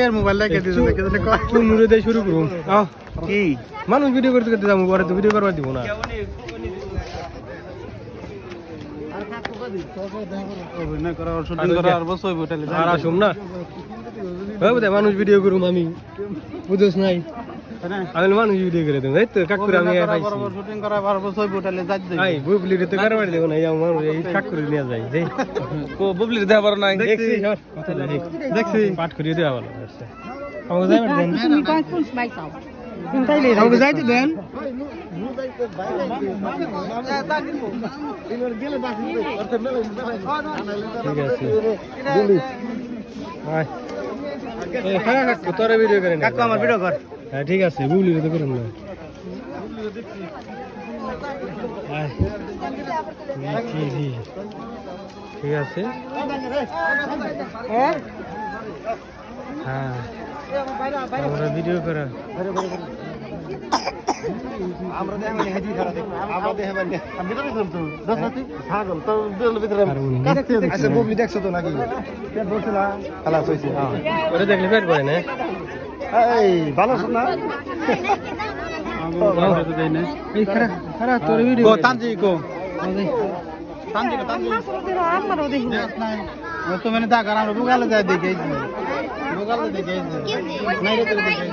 এর মোবাইল লাগে দিছে দেখে দিলে চুল মুড়ে দিয়ে শুরু করুন কি মানুষ ভিডিও করতে করতে যাবো পরে তো ভিডিও করবার দিব না অভিনয় করা আর শুটিং করা আর বসই হোটেলে আর আসুম না মানুষ ভিডিও করুম আমি বুঝছ নাই আমি মানুষ ভিডিও করে দেবো এই তো কাকুর আমি শুটিং করা আর বসই হোটেলে যাই দেই আই বুবলি রে তো করবার দেব না এই মানুষ এই কাকুর নিয়ে যাই দেই কো বুবলি দেয়া পারো না দেখছি দেখছি পাঠ করিয়ে দেওয়া ভালো আছে আমাকে যাইবার দেন তুমি কোন কোন মাই চাও তাইলে আমাকে যাইতে দেন ঠিক আছে তোরা ভিডিও করে কাকু আমার ভিডিও কর হ্যাঁ ঠিক আছে বুবলি তো করুন না ঠিক আছে হ্যাঁ আমরা ভিডিও করা আমরা দেখাবো হেজি ধরা দেখ আমরা দেখাবো আমি ভিতরে চলতো 10 নাতি ছাগল তো দিল ভিতরে আচ্ছা বুবলি দেখছো তো নাকি পেট ভরছিলা খালাস হইছে ওরে দেখলে পেট ভরে না এই ভালো শোনা এই খারা তোর ভিডিও কো তানজি কো তানজি আমারও দেখি তো মানে দা কারণ বুগালে যায় দেখে বুগালে দেখে নাই রে তো দেখে